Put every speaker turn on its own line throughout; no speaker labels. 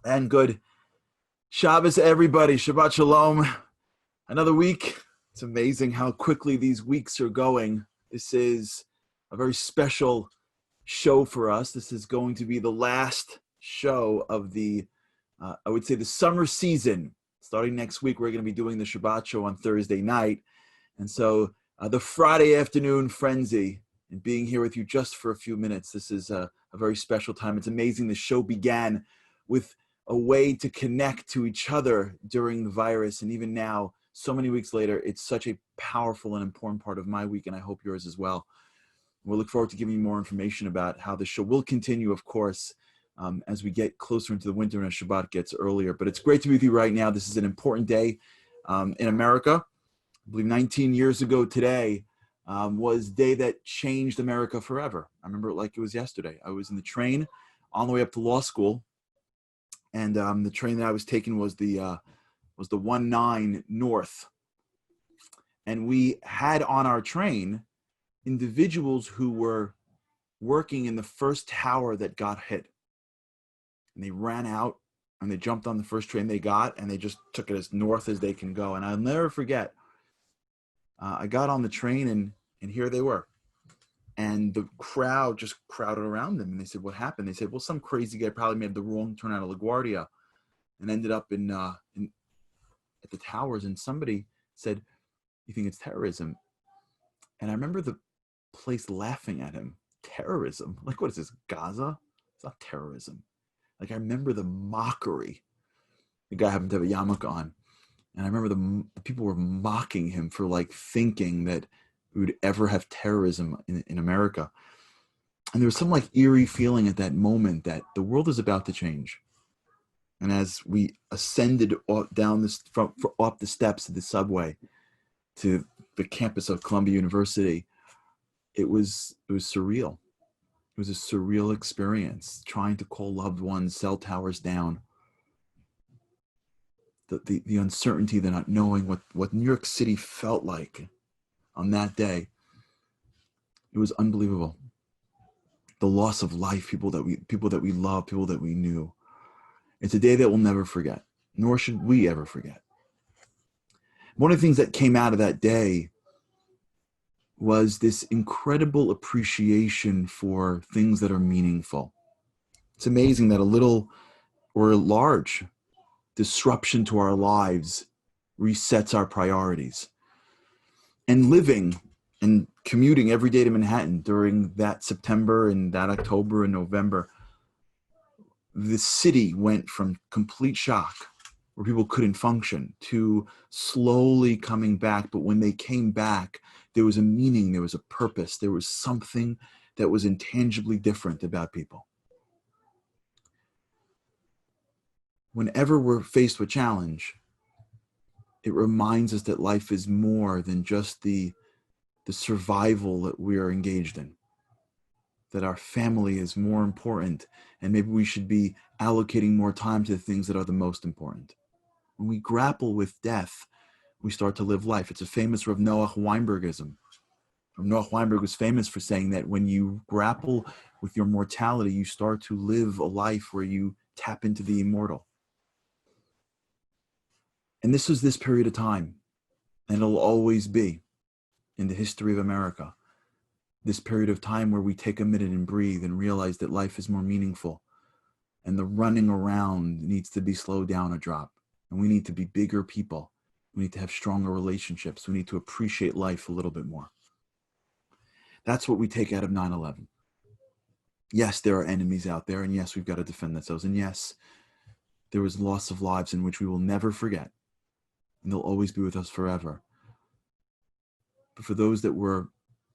And good Shabbos, everybody. Shabbat Shalom. Another week. It's amazing how quickly these weeks are going. This is a very special show for us. This is going to be the last show of the, I would say, the summer season. Starting next week, we're going to be doing the Shabbat show on Thursday night. And so the Friday afternoon frenzy and being here with you just for a few minutes, this is a very special time. It's amazing the show began with a way to connect to each other during the virus. And even now, so many weeks later, it's such a powerful and important part of my week, and I hope yours as well. We'll look forward to giving you more information about how the show will continue, of course, as we get closer into the winter and as Shabbat gets earlier. But it's great to be with you right now. This is an important day in America. I believe 19 years ago today was the day that changed America forever. I remember it like it was yesterday. I was in the train on the way up to law school. And the train that I was taking was the 19 North. And we had on our train individuals who were working in the first tower that got hit. And they ran out and they jumped on the first train they got and they just took it as north as they can go. And I'll never forget, I got on the train and here they were. And the crowd just crowded around them. And they said, what happened? They said, well, some crazy guy probably made the wrong turn out of LaGuardia and ended up at the towers. And somebody said, you think it's terrorism? And I remember the place laughing at him. Terrorism? Like, what is this, Gaza? It's not terrorism. Like, I remember the mockery. The guy happened to have a yarmulke on. And I remember the people were mocking him for like thinking that we would ever have terrorism in America. And there was some like eerie feeling at that moment that the world is about to change. And as we ascended down up the steps of the subway to the campus of Columbia University, it was surreal. It was a surreal experience, trying to call loved ones, cell towers down. The uncertainty, the not knowing what New York City felt like on that day. It was unbelievable. The loss of life, people that we love, people that we knew. It's a day that we'll never forget, nor should we ever forget. One of the things that came out of that day was this incredible appreciation for things that are meaningful. It's amazing that a little or a large disruption to our lives resets our priorities. And living and commuting every day to Manhattan during that September and that October and November, the city went from complete shock where people couldn't function to slowly coming back. But when they came back, there was a meaning, there was a purpose, there was something that was intangibly different about people. Whenever we're faced with challenge, it reminds us that life is more than just the survival that we are engaged in, that our family is more important, and maybe we should be allocating more time to the things that are the most important. When we grapple with death, we start to live life. It's a famous Rav Noach Weinbergism. Rav Noach Weinberg was famous for saying that when you grapple with your mortality, you start to live a life where you tap into the immortal. And this was this period of time, and it'll always be in the history of America. This period of time where we take a minute and breathe and realize that life is more meaningful, and the running around needs to be slowed down a drop. And we need to be bigger people. We need to have stronger relationships. We need to appreciate life a little bit more. That's what we take out of 9/11. Yes, there are enemies out there, and yes, we've got to defend ourselves. And yes, there was loss of lives in which we will never forget, and they'll always be with us forever. But for those that were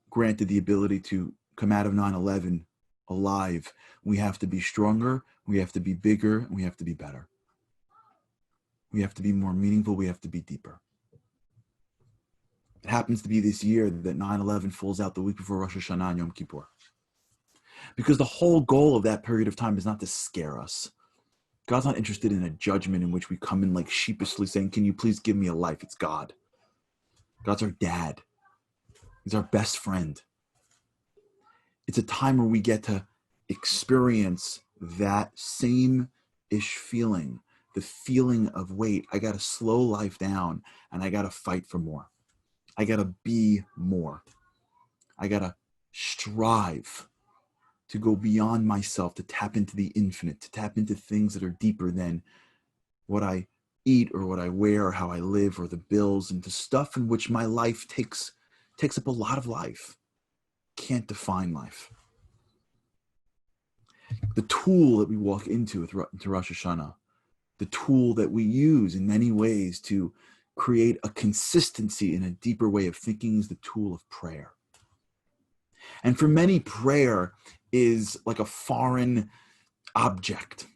granted the ability to come out of 9/11 alive, we have to be stronger, we have to be bigger, and we have to be better. We have to be more meaningful, we have to be deeper. It happens to be this year that 9/11 falls out the week before Rosh Hashanah and Yom Kippur. Because the whole goal of that period of time is not to scare us. God's not interested in a judgment in which we come in like sheepishly saying, can you please give me a life? It's God. God's our dad. He's our best friend. It's a time where we get to experience that same ish feeling, the feeling of, wait, I got to slow life down and I got to fight for more. I got to be more. I got to strive to go beyond myself, to tap into the infinite, to tap into things that are deeper than what I eat or what I wear or how I live or the bills, and the stuff in which my life takes up a lot of life. Can't define life. The tool that we walk into Rosh Hashanah, the tool that we use in many ways to create a consistency in a deeper way of thinking, is the tool of prayer. And for many, prayer is like a foreign object.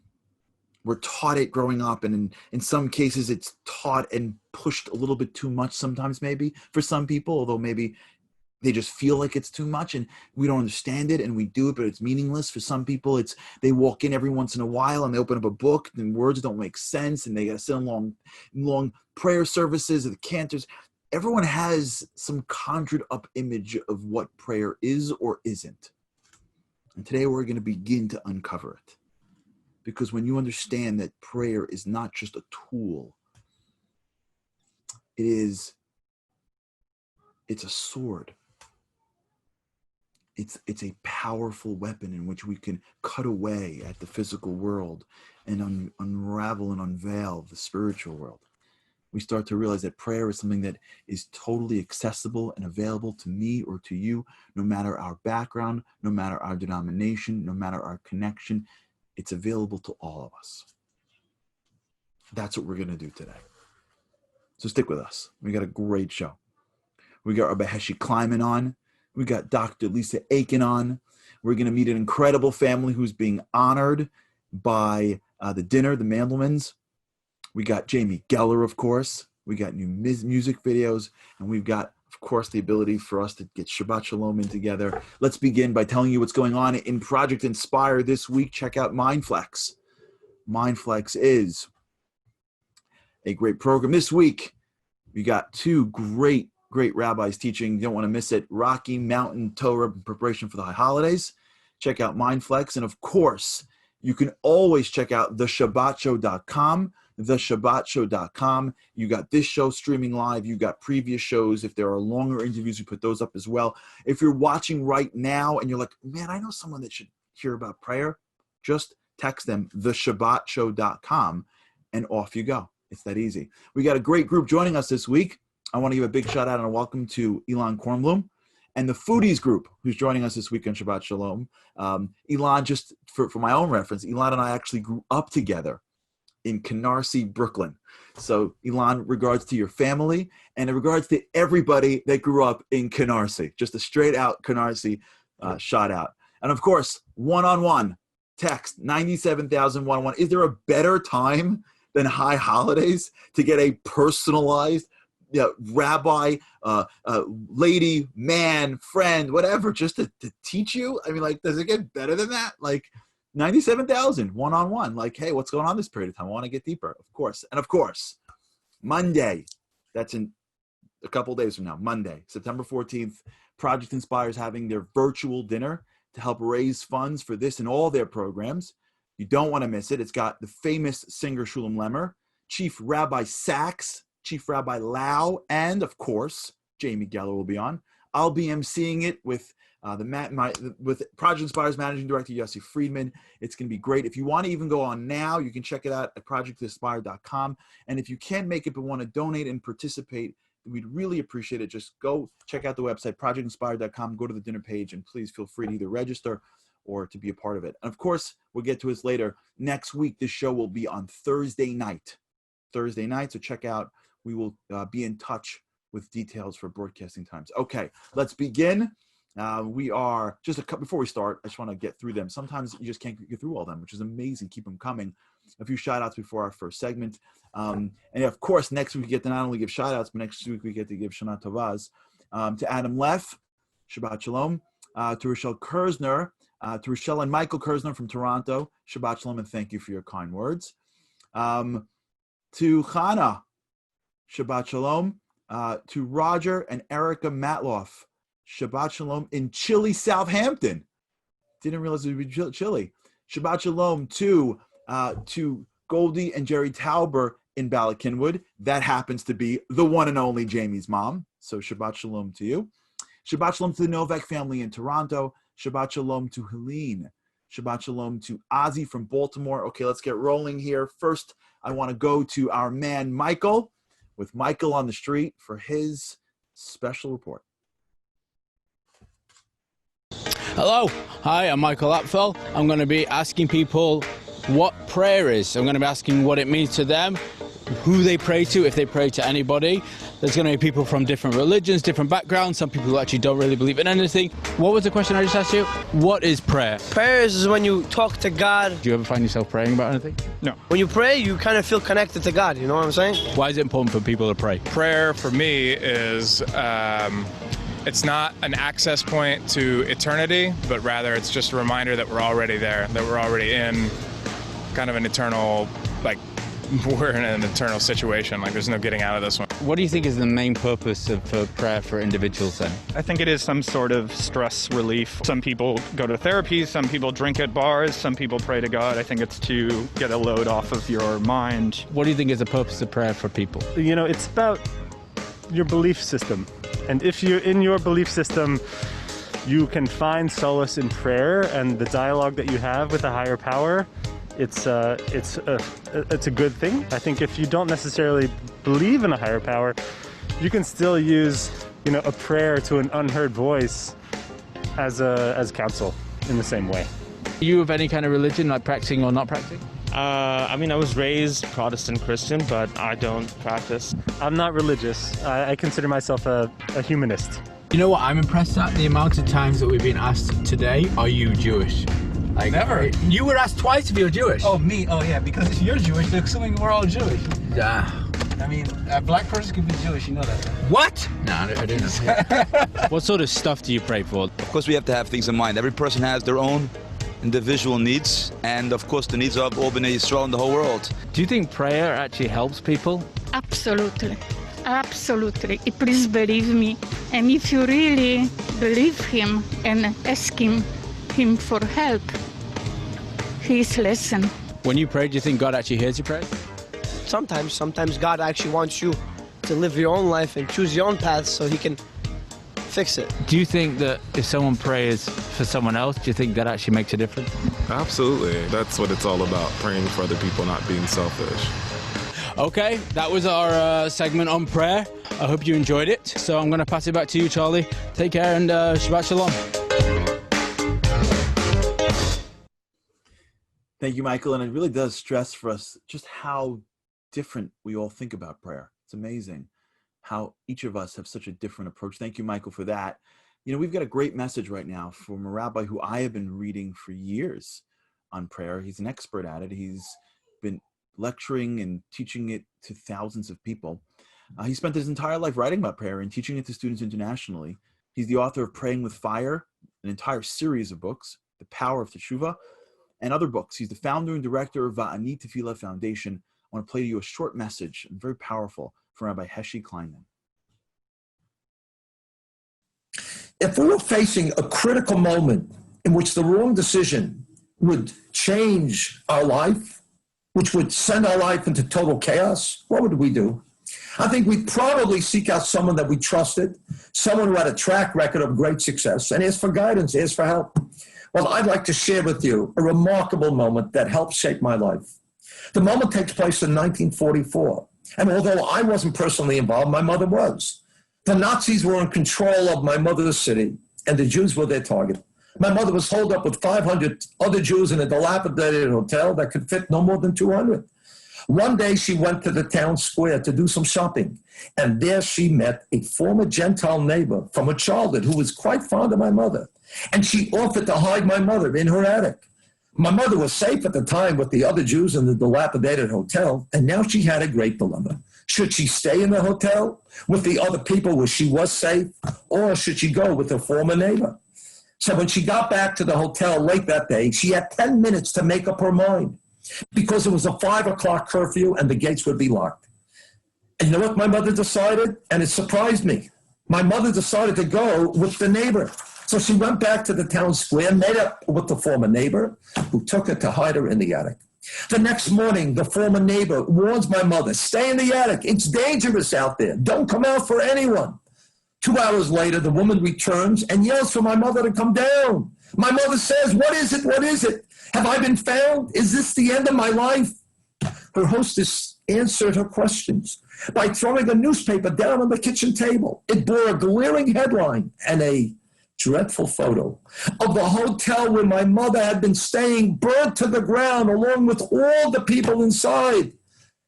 We're taught it growing up, and in some cases it's taught and pushed a little bit too much sometimes, maybe for some people, although maybe they just feel like it's too much and we don't understand it and we do it, but it's meaningless. For some people, it's they walk in every once in a while and they open up a book and words don't make sense and they got to sit in long prayer services or the cantors. Everyone has some conjured up image of what prayer is or isn't. And today we're going to begin to uncover it. Because when you understand that prayer is not just a tool, it's a sword. It's a powerful weapon in which we can cut away at the physical world and unravel and unveil the spiritual world. We start to realize that prayer is something that is totally accessible and available to me or to you, no matter our background, no matter our denomination, no matter our connection. It's available to all of us. That's what we're going to do today. So stick with us. We got a great show. We got Rabbi Heshi Kleiman on. We got Dr. Lisa Aiken on. We're going to meet an incredible family who's being honored by the dinner, the Mandelmans. We got Jamie Geller, of course. We got new music videos. And we've got, of course, the ability for us to get Shabbat Shalom in together. Let's begin by telling you what's going on in Project Inspire this week. Check out MindFlex. MindFlex is a great program. This week, we got two great rabbis teaching. You don't want to miss it. Rocky Mountain Torah in preparation for the high holidays. Check out MindFlex. And of course, you can always check out theshabbatshow.com. theshabbatshow.com. You got this show streaming live. You got previous shows. If there are longer interviews, we put those up as well. If you're watching right now and you're like, man, I know someone that should hear about prayer, just text them theshabbatshow.com and off you go. It's that easy. We got a great group joining us this week. I want to give a big shout out and a welcome to Elon Kornblum and the Foodies group who's joining us this week on Shabbat Shalom. Elon, just for my own reference, Elon and I actually grew up together in Canarsie, Brooklyn. So Elon, regards to your family and in regards to everybody that grew up in Canarsie. Just a straight out Canarsie shout out. And of course, one-on-one text 97,101. Is there a better time than high holidays to get a personalized rabbi, lady, man, friend, whatever, just to teach you? I mean, like, does it get better than that? Like 97,000 one-on-one. Like, hey, what's going on this period of time? I want to get deeper, of course. And of course, Monday, that's in a couple days from now, Monday, September 14th, Project Inspire is having their virtual dinner to help raise funds for this and all their programs. You don't want to miss it. It's got the famous singer Shulam Lemmer, Chief Rabbi Sachs, Chief Rabbi Lau, and of course, Jamie Geller will be on. I'll be emceeing it with with Project Inspire's Managing Director, Yossi Friedman. It's going to be great. If you want to even go on now, you can check it out at projectinspire.com. And if you can't make it but want to donate and participate, we'd really appreciate it. Just go check out the website, projectinspire.com, go to the dinner page, and please feel free to either register or to be a part of it. And of course, we'll get to this later. Next week, this show will be on Thursday night. So check out. We will be in touch with details for broadcasting times. Okay, let's begin. We are just a couple before we start. I just want to get through them. Sometimes you just can't get through all of them, which is amazing. Keep them coming. A few shout outs before our first segment. And of course, next week we get to not only give shout outs, but next week we get to give Shana Tovas to Adam Leff, Shabbat Shalom, to Rochelle Kersner, to Rochelle and Michael Kersner from Toronto, Shabbat Shalom, and thank you for your kind words. To Chana, Shabbat Shalom, to Roger and Erica Matloff, Shabbat Shalom in chilly Southampton. Didn't realize it would be chilly. Shabbat Shalom to to Goldie and Jerry Tauber in Ballackinwood. That happens to be the one and only Jamie's mom. So Shabbat Shalom to you. Shabbat Shalom to the Novak family in Toronto. Shabbat Shalom to Helene. Shabbat Shalom to Ozzy from Baltimore. Okay, let's get rolling here. First, I want to go to our man Michael, with Michael on the street for his special report.
Hello, hi, I'm Michael Apfel. I'm going to be asking people what prayer is. I'm going to be asking what it means to them, who they pray to, if they pray to anybody. There's going to be people from different religions, different backgrounds, some people who actually don't really believe in anything. What was the question I just asked you? What is prayer?
Prayer is when you talk to God.
Do you ever find yourself praying about anything?
No. When you pray, you kind of feel connected to God, you know what I'm saying?
Why is it important for people to pray?
Prayer for me is, it's not an access point to eternity, but rather it's just a reminder that we're already there, that we're already in kind of an eternal, like, we're in an eternal situation, like there's no getting out of this one.
What do you think is the main purpose of prayer for individuals then?
I think it is some sort of stress relief. Some people go to therapy, some people drink at bars, some people pray to God. I think it's to get a load off of your mind.
What do you think is the purpose of prayer for people?
You know, it's about your belief system. And if you're in your belief system, you can find solace in prayer and the dialogue that you have with a higher power. It's a good thing. I think if you don't necessarily believe in a higher power, you can still use, you know, a prayer to an unheard voice as counsel in the same way.
Are you of any kind of religion, like practicing or not practicing?
I mean, I was raised Protestant Christian, but I don't practice.
I'm not religious. I consider myself a humanist.
You know what I'm impressed at? The amount of times that we've been asked today, are you Jewish? Like,
never.
You were asked twice if you're Jewish.
Oh, me? Oh, yeah, because if you're Jewish, they're assuming we're all Jewish.
Yeah.
I mean, a black person can be Jewish, you know that, right?
What? No, I didn't know. What sort of stuff do you pray for?
Of course, we have to have things in mind. Every person has their own individual needs, and of course, the needs of all B'nai Yisrael in the whole world.
Do you think prayer actually helps people?
Absolutely. Absolutely. Please believe me. And if you really believe him and ask him for help, he's listen.
When you pray, do you think God actually hears your prayers?
Sometimes God actually wants you to live your own life and choose your own path so he can fix it.
Do you think that if someone prays for someone else, do you think that actually makes a difference?
Absolutely. That's what it's all about, praying for other people, not being selfish.
Okay, that was our segment on prayer. I hope you enjoyed it. So I'm going to pass it back to you, Charlie. Take care and Shabbat Shalom.
Thank you, Michael. And it really does stress for us just how different we all think about prayer. It's amazing how each of us have such a different approach. Thank you, Michael, for that. You know, we've got a great message right now from a rabbi who I have been reading for years on prayer. He's an expert at it. He's been lecturing and teaching it to thousands of people. He spent his entire life writing about prayer and teaching it to students internationally. He's the author of Praying with Fire, an entire series of books, The Power of Teshuvah, and other books. He's the founder and director of Va'ani Tefillah Foundation. I want to play to you a short message, and very powerful, from Rabbi Heshi Kleinman.
If we were facing a critical moment in which the wrong decision would change our life, which would send our life into total chaos, what would we do? I think we'd probably seek out someone that we trusted, someone who had a track record of great success, and ask for guidance, ask for help. Well, I'd like to share with you a remarkable moment that helped shape my life. The moment takes place in 1944. And although I wasn't personally involved, my mother was. The Nazis were in control of my mother's city, and the Jews were their target. My mother was holed up with 500 other Jews in a dilapidated hotel that could fit no more than 200. One day she went to the town square to do some shopping, and there she met a former Gentile neighbor from her childhood who was quite fond of my mother, and she offered to hide my mother in her attic. My mother was safe at the time with the other Jews in the dilapidated hotel, and now she had a great dilemma. Should she stay in the hotel with the other people where she was safe, or should she go with her former neighbor? So when she got back to the hotel late that day, she had 10 minutes to make up her mind because it was a 5 o'clock curfew and the gates would be locked. And you know what my mother decided? And it surprised me. My mother decided to go with the neighbor. So she went back to the town square, made up with the former neighbor, who took her to hide her in the attic. The next morning, the former neighbor warns my mother, stay in the attic. It's dangerous out there. Don't come out for anyone. 2 hours later, the woman returns and yells for my mother to come down. My mother says, what is it? What is it? Have I been found? Is this the end of my life? Her hostess answered her questions by throwing a newspaper down on the kitchen table. It bore a glaring headline and a dreadful photo of the hotel where my mother had been staying, burnt to the ground along with all the people inside.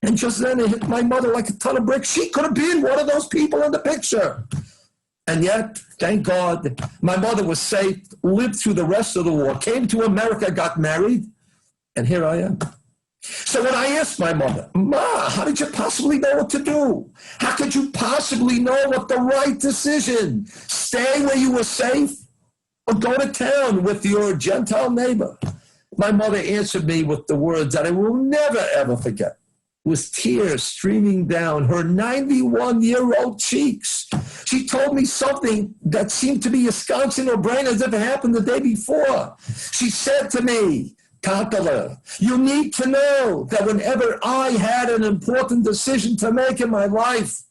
And just then it hit my mother like a ton of bricks. She could have been one of those people in the picture. And yet, thank God, my mother was safe, lived through the rest of the war, came to America, got married, and here I am. So when I asked my mother, Ma, how did you possibly know what to do? How could you possibly know what the right decision? Stay where you were safe or go to town with your Gentile neighbor? My mother answered me with the words that I will never, ever forget, with tears streaming down her 91-year-old cheeks. She told me something that seemed to be ensconced in her brain as if it happened the day before. She said to me, Kakala, you need to know that whenever I had an important decision to make in my life,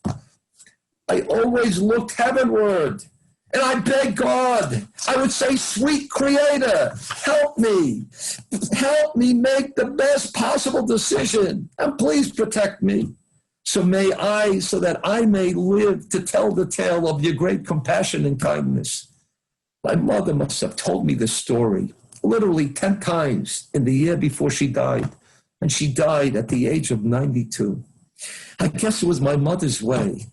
I always looked heavenward and I begged God. I would say, sweet Creator, help me make the best possible decision and please protect me. So that I may live to tell the tale of your great compassion and kindness. My mother must have told me this story literally 10 times in the year before she died. And she died at the age of 92. I guess it was my mother's way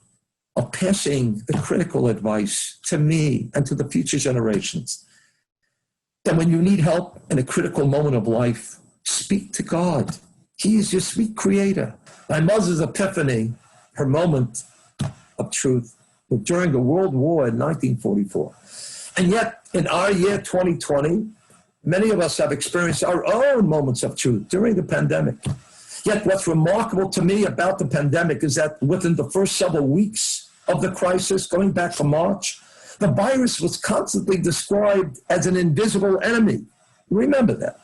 of passing the critical advice to me and to the future generations. That when you need help in a critical moment of life, speak to God. He is your sweet Creator. My mother's epiphany, her moment of truth, was during the World War in 1944. And yet, in our year 2020, many of us have experienced our own moments of truth during the pandemic. Yet what's remarkable to me about the pandemic is that within the first several weeks of the crisis, going back to March, the virus was constantly described as an invisible enemy. Remember that.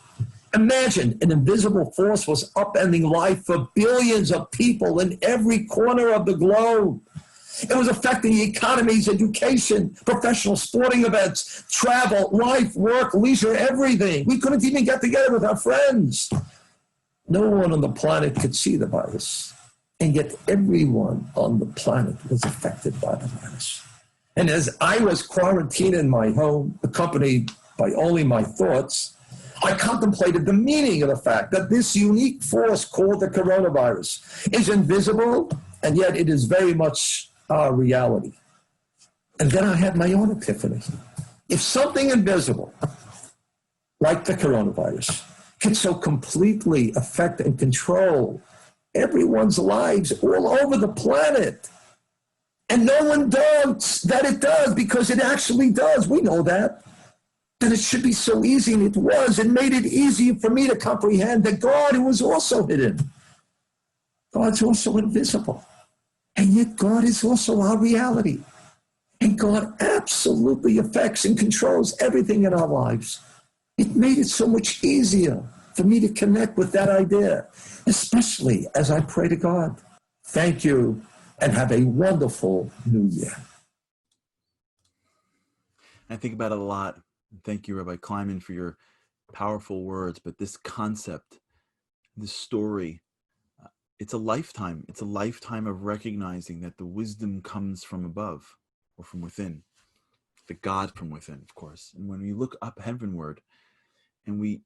Imagine an invisible force was upending life for billions of people in every corner of the globe. It was affecting economies, education, professional sporting events, travel, life, work, leisure, everything. We couldn't even get together with our friends. No one on the planet could see the virus. And yet everyone on the planet was affected by the virus. And as I was quarantined in my home, accompanied by only my thoughts, I contemplated the meaning of the fact that this unique force called the coronavirus is invisible, and yet it is very much our reality. And then I had my own epiphany. If something invisible, like the coronavirus, can so completely affect and control everyone's lives all over the planet, and no one doubts that it does, because it actually does, we know that, then it should be so easy, and it was. It made it easy for me to comprehend that God, who was also hidden, God's also invisible. And yet God is also our reality. And God absolutely affects and controls everything in our lives. It made it so much easier for me to connect with that idea, especially as I pray to God. Thank you, and have a wonderful new year.
I think about it a lot. Thank you, Rabbi Kleiman, for your powerful words. But this concept, this story, it's a lifetime. It's a lifetime of recognizing that the wisdom comes from above or from within, the God from within, of course. And when we look up heavenward and we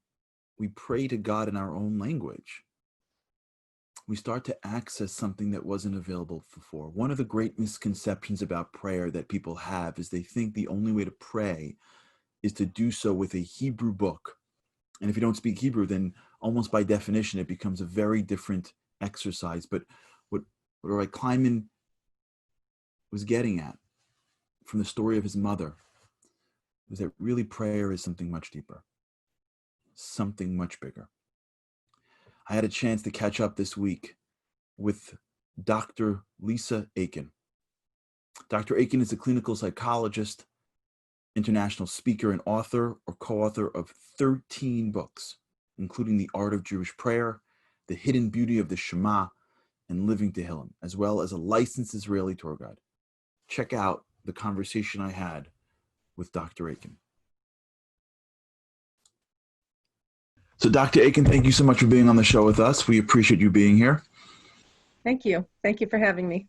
pray to God in our own language, we start to access something that wasn't available before. One of the great misconceptions about prayer that people have is they think the only way to pray is to do so with a Hebrew book. And if you don't speak Hebrew, then almost by definition, it becomes a very different exercise. But what Rabbi Kleiman was getting at from the story of his mother was that really prayer is something much deeper, something much bigger. I had a chance to catch up this week with Dr. Lisa Aiken. Dr. Aiken is a clinical psychologist, international speaker, and author or co-author of 13 books, including The Art of Jewish Prayer, the hidden beauty of the Shema, and living Tehillim, as well as a licensed Israeli tour guide. Check out the conversation I had with Dr. Aiken. So Dr. Aiken, thank you so much for being on the show with us. We appreciate you being here.
Thank you. Thank you for having me.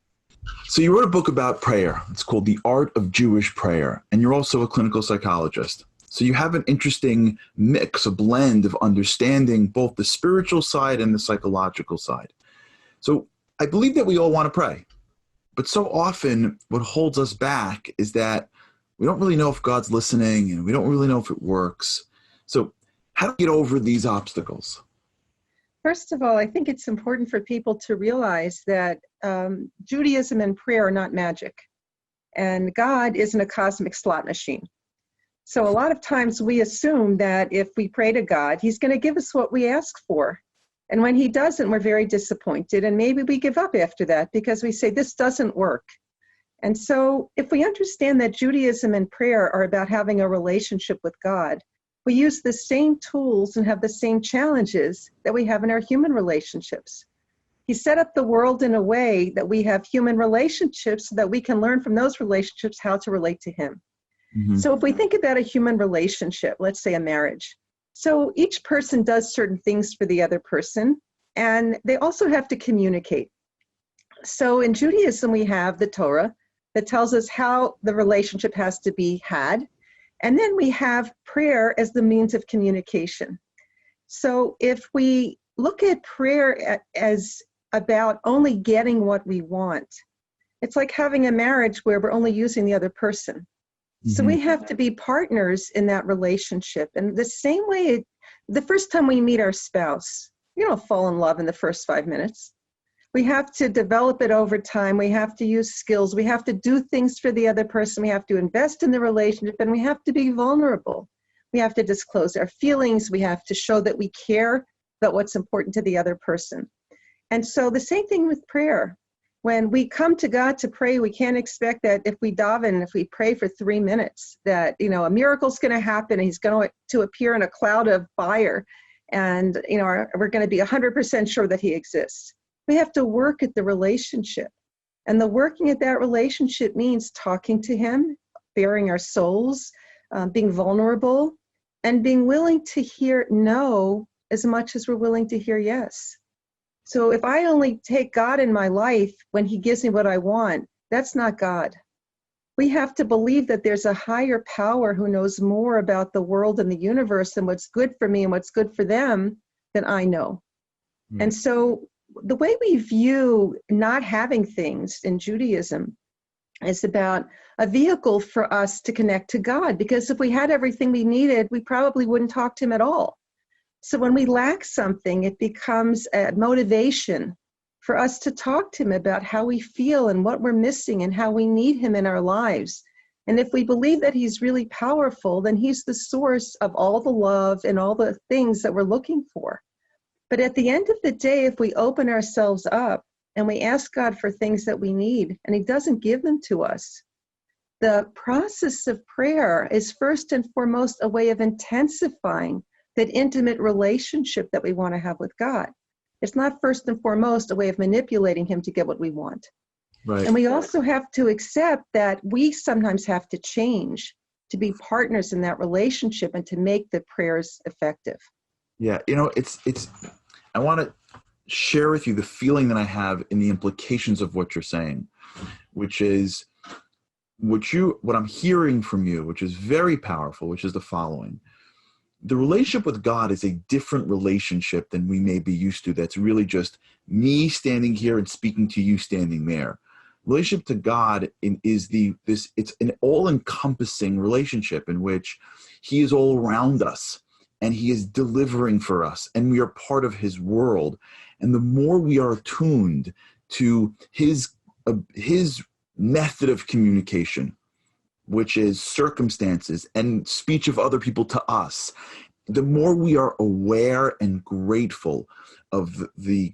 So you wrote a book about prayer. It's called The Art of Jewish Prayer, and you're also a clinical psychologist. So you have an interesting mix, a blend of understanding both the spiritual side and the psychological side. So I believe that we all want to pray, but so often what holds us back is that we don't really know if God's listening and we don't really know if it works. So how to get over these obstacles?
First of all, I think it's important for people to realize that Judaism and prayer are not magic, and God isn't a cosmic slot machine. So a lot of times we assume that if we pray to God, he's going to give us what we ask for. And when he doesn't, we're very disappointed, and maybe we give up after that because we say, this doesn't work. And so if we understand that Judaism and prayer are about having a relationship with God, we use the same tools and have the same challenges that we have in our human relationships. He set up the world in a way that we have human relationships so that we can learn from those relationships how to relate to him. Mm-hmm. So if we think about a human relationship, let's say a marriage, so each person does certain things for the other person, and they also have to communicate. So in Judaism, we have the Torah that tells us how the relationship has to be had. And then we have prayer as the means of communication. So if we look at prayer as about only getting what we want, it's like having a marriage where we're only using the other person. Mm-hmm. So we have to be partners in that relationship. And the same way, the first time we meet our spouse, you don't fall in love in the first 5 minutes. We have to develop it over time. We have to use skills. We have to do things for the other person. We have to invest in the relationship, and we have to be vulnerable. We have to disclose our feelings. We have to show that we care about what's important to the other person. And so the same thing with prayer. When we come to God to pray, we can't expect that if we daven, if we pray for 3 minutes, that, a miracle's going to happen and he's going to appear in a cloud of fire, and, we're going to be 100% sure that he exists. We have to work at the relationship. And the working at that relationship means talking to him, bearing our souls, being vulnerable, and being willing to hear no as much as we're willing to hear yes. So if I only take God in my life when he gives me what I want, that's not God. We have to believe that there's a higher power who knows more about the world and the universe and what's good for me and what's good for them than I know. Mm. And so the way we view not having things in Judaism is about a vehicle for us to connect to God, because if we had everything we needed, we probably wouldn't talk to him at all. So when we lack something, it becomes a motivation for us to talk to him about how we feel and what we're missing and how we need him in our lives. And if we believe that he's really powerful, then he's the source of all the love and all the things that we're looking for. But at the end of the day, if we open ourselves up and we ask God for things that we need and he doesn't give them to us, the process of prayer is first and foremost a way of intensifying that intimate relationship that we want to have with God. It's not first and foremost a way of manipulating him to get what we want. Right. And we also have to accept that we sometimes have to change to be partners in that relationship and to make the prayers effective.
Yeah, it's. I want to share with you the feeling that I have in the implications of what you're saying, which is what I'm hearing from you, which is very powerful, which is the following. The relationship with God is a different relationship than we may be used to. That's really just me standing here and speaking to you standing there. Relationship to God it's an all-encompassing relationship in which he is all around us. And he is delivering for us, and we are part of his world. And the more we are attuned to his method of communication, which is circumstances and speech of other people to us, the more we are aware and grateful of the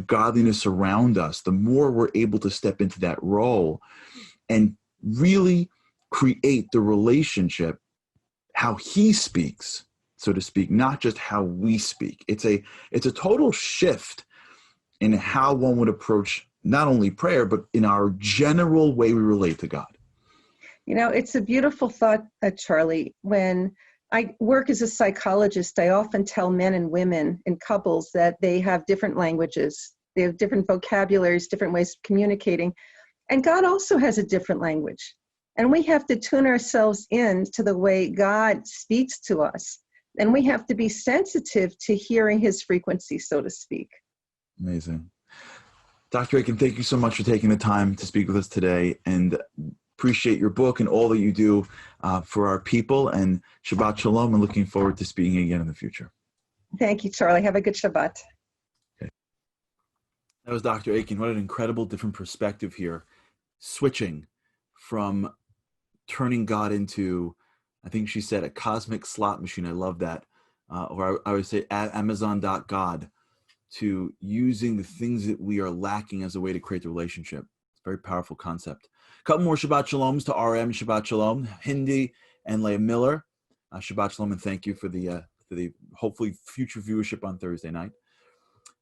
godliness around us, the more we're able to step into that role and really create the relationship how he speaks so to speak, not just how we speak. It's a total shift in how one would approach not only prayer, but in our general way we relate to God.
You know, it's a beautiful thought, Charlie. When I work as a psychologist, I often tell men and women in couples that they have different languages. They have different vocabularies, different ways of communicating. And God also has a different language. And we have to tune ourselves in to the way God speaks to us. And we have to be sensitive to hearing his frequency, so to speak.
Amazing. Dr. Aiken, thank you so much for taking the time to speak with us today, and appreciate your book and all that you do for our people. And Shabbat Shalom, and looking forward to speaking again in the future.
Thank you, Charlie. Have a good Shabbat.
Okay. That was Dr. Aiken. What an incredible different perspective here. Switching from turning God into, I think she said, a cosmic slot machine. I love that. Or I would say Amazon.God, to using the things that we are lacking as a way to create the relationship. It's a very powerful concept. A couple more Shabbat Shaloms to RM. Shabbat Shalom, Hindi and Leah Miller. Shabbat Shalom, and thank you for the hopefully future viewership on Thursday night.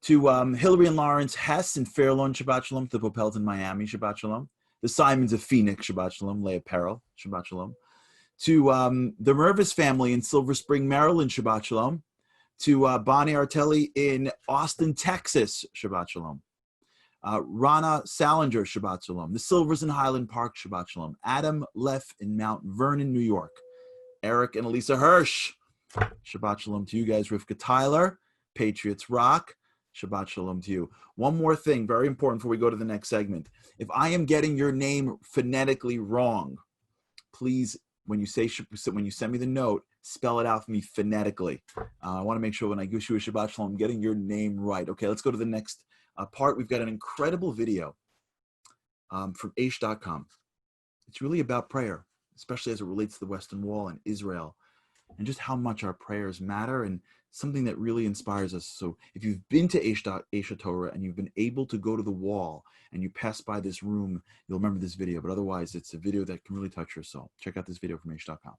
To Hillary and Lawrence Hess in Fairlawn, Shabbat Shalom. To the Popels in Miami, Shabbat Shalom. The Simons of Phoenix, Shabbat Shalom. Leah Peril, Shabbat Shalom. To the Mervis family in Silver Spring, Maryland, Shabbat Shalom. To Bonnie Artelli in Austin, Texas, Shabbat Shalom. Rana Salinger, Shabbat Shalom. The Silvers in Highland Park, Shabbat Shalom. Adam Leff in Mount Vernon, New York. Eric and Elisa Hirsch, Shabbat Shalom to you guys. Rivka Tyler, Patriots Rock, Shabbat Shalom to you. One more thing, very important before we go to the next segment. If I am getting your name phonetically wrong, please, when you send me the note, spell it out for me phonetically. I want to make sure when I wish you a Shabbat Shalom, I'm getting your name right. Okay, let's go to the next part. We've got an incredible video from Aish.com. It's really about prayer, especially as it relates to the Western Wall and Israel, and just how much our prayers matter, and something that really inspires us. So if you've been to Aish Torah and you've been able to go to the wall and you pass by this room, you'll remember this video. But otherwise, it's a video that can really touch your soul. Check out this video from Aish.com.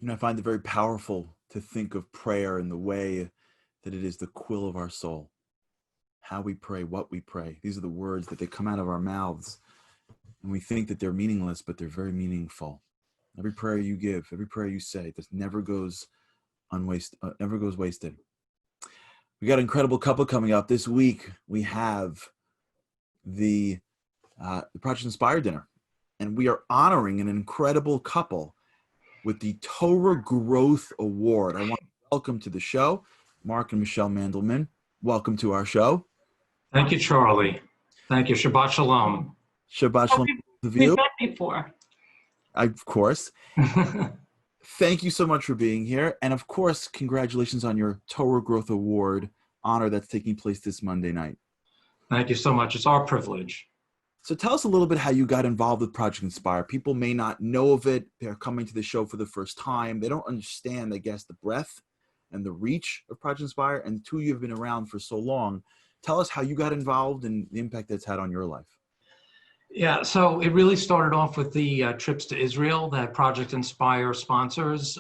I find it very powerful to think of prayer in the way that it is the quill of our soul. How we pray, what we pray. These are the words that they come out of our mouths. And we think that they're meaningless, but they're very meaningful. Every prayer you give, every prayer you say, this never goes wasted. We got an incredible couple coming up this week. We have the Project Inspire dinner. and we are honoring an incredible couple with the Torah Growth Award. I want to welcome to the show Mark and Michelle Mandelman. Welcome to our show.
Thank you, Charlie. Thank you. Shabbat Shalom.
Shabbat Shalom to
We've
you.
met before.
Of course. Thank you so much for being here. And of course, congratulations on your Torah Growth Award honor that's taking place this Monday night.
Thank you so much. It's our privilege.
So tell us a little bit how you got involved with Project Inspire. People may not know of it. They're coming to the show for the first time. They don't understand, I guess, the breadth and the reach of Project Inspire. And two, you've been around for so long. Tell us how you got involved and the impact that's had on your life.
Yeah, so it really started off with the trips to Israel that Project Inspire sponsors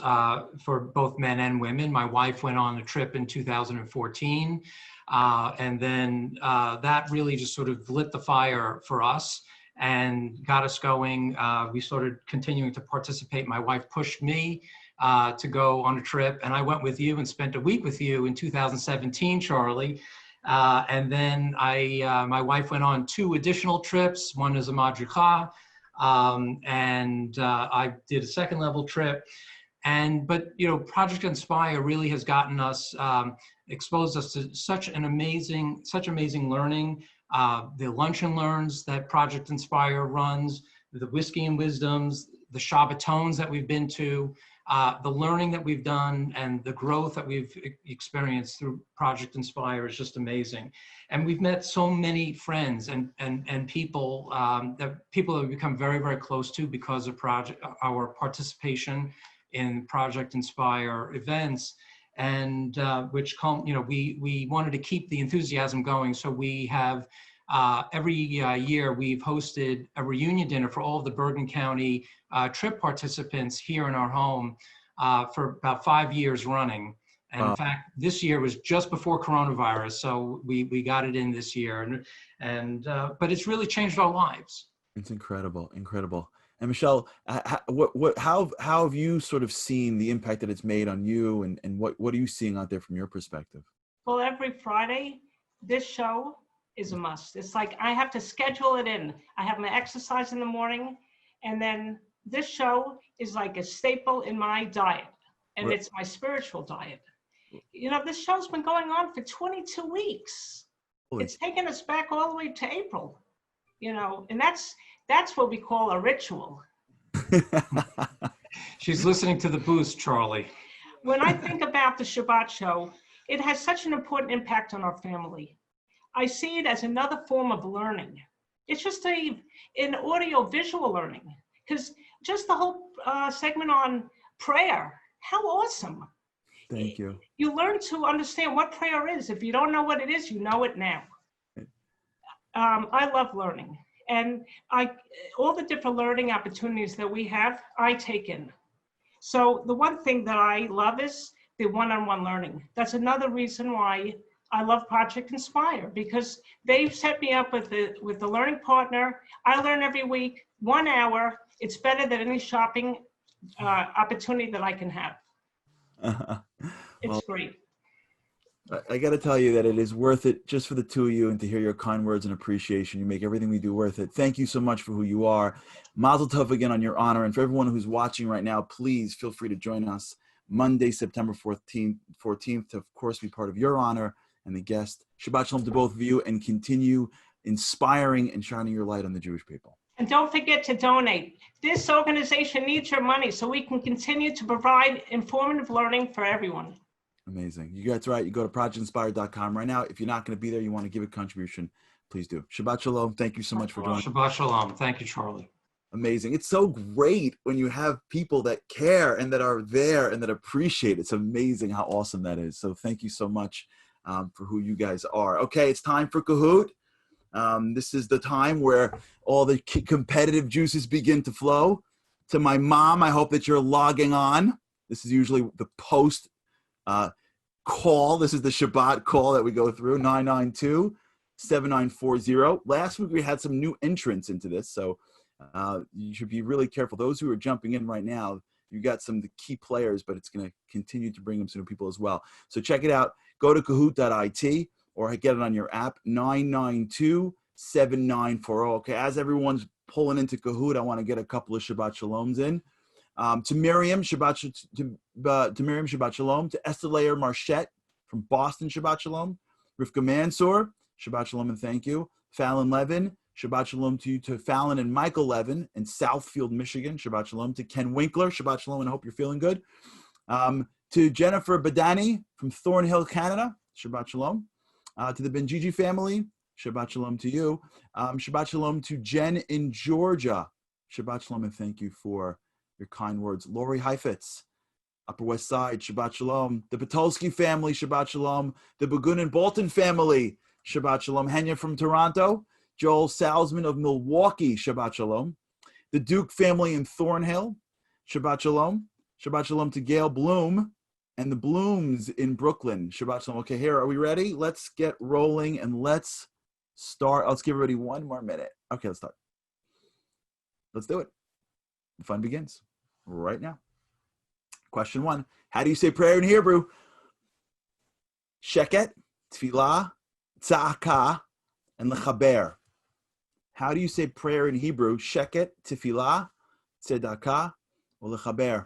for both men and women. My wife went on a trip in 2014. And then that really just sort of lit the fire for us and got us going. We started continuing to participate. My wife pushed me to go on a trip, and I went with you and spent a week with you in 2017, Charlie. And then my wife went on 2 additional trips. One is a madricha, and I did a second level trip. But you know, Project Inspire really has gotten us, exposed us to such amazing learning. The lunch and learns that Project Inspire runs, the Whiskey and Wisdoms, the Shabbatons that we've been to, the learning that we've done, and the growth that we've experienced through Project Inspire is just amazing. And we've met so many friends and people that we've become very, very close to because of our participation in Project Inspire events, and we wanted to keep the enthusiasm going. So we have every year we've hosted a reunion dinner for all of the Bergen County trip participants here in our home for about 5 years running. And in fact, this year was just before coronavirus, so we got it in this year, but it's really changed our lives.
It's incredible, incredible. And Michelle, how have you sort of seen the impact that it's made on you, and what are you seeing out there from your perspective?
Well, every Friday, this show is a must. It's like I have to schedule it in. I have my exercise in the morning, and then this show is like a staple in my diet, and it's my spiritual diet. You know, this show's been going on for 22 weeks. It's taken us back all the way to April, you know, and that's what we call a ritual.
She's listening to the boost, Charlie.
When I think about the Shabbat show, it has such an important impact on our family. I see it as another form of learning. It's just an audio visual learning, because just the whole segment on prayer, how awesome.
Thank you.
You learn to understand what prayer is. If you don't know what it is, you know it now. I love learning. And all the different learning opportunities that we have, I take in. So the one thing that I love is the one-on-one learning. That's another reason why I love Project Inspire, because they've set me up with the learning partner. I learn every week, 1 hour. It's better than any shopping opportunity that I can have. It's great.
I got to tell you that it is worth it just for the two of you, and to hear your kind words and appreciation. You make everything we do worth it. Thank you so much for who you are. Mazel tov again on your honor. And for everyone who's watching right now, please feel free to join us Monday, September 14th, to, of course, be part of your honor and the guest. Shabbat Shalom to both of you, and continue inspiring and shining your light on the Jewish people.
And don't forget to donate. This organization needs your money so we can continue to provide informative learning for everyone.
Amazing. You guys right. You go to projectinspire.com right now. If you're not going to be there, you want to give a contribution, please do. Shabbat Shalom. Thank you so much for joining.
Shabbat Shalom. Thank you, Charlie.
Amazing. It's so great when you have people that care and that are there and that appreciate it. It's amazing how awesome that is. So thank you so much for who you guys are. Okay, it's time for Kahoot. This is the time where all the competitive juices begin to flow. To my mom, I hope that you're logging on. This is usually the post call. This is the Shabbat call that we go through, 992-7940. Last week we had some new entrants into this, so you should be really careful. Those who are jumping in right now, you got some of the key players, but it's going to continue to bring them some new people as well. So check it out. Go to kahoot.it or get it on your app, 992-7940. Okay, as everyone's pulling into Kahoot, I want to get a couple of Shabbat Shaloms in. To Miriam, to Miriam, Shabbat Shalom. To Esther Layer Marchette from Boston, Shabbat Shalom. Rivka Mansour, Shabbat Shalom and thank you. Fallon Levin, Shabbat Shalom to you. To Fallon and Michael Levin in Southfield, Michigan, Shabbat Shalom. To Ken Winkler, Shabbat Shalom, and I hope you're feeling good. To Jennifer Badani from Thornhill, Canada, Shabbat Shalom. To the Benjiji family, Shabbat Shalom to you. Shabbat Shalom to Jen in Georgia. Shabbat Shalom and thank you for your kind words. Lori Heifetz, Upper West Side, Shabbat Shalom. The Patulski family, Shabbat Shalom. The Bagun and Bolton family, Shabbat Shalom. Henya from Toronto. Joel Salzman of Milwaukee, Shabbat Shalom. The Duke family in Thornhill, Shabbat Shalom. Shabbat Shalom to Gail Bloom and the Blooms in Brooklyn, Shabbat Shalom. Okay, here, are we ready? Let's get rolling and let's start. Let's give everybody one more minute. Okay, let's start. Let's do it. The fun begins right now. Question 1. How do you say prayer in Hebrew? Sheket, Tfilah, Tza'aka, and Lechaber. How do you say prayer in Hebrew? Sheket, Tfilah, Tzedakah, or Lechaber?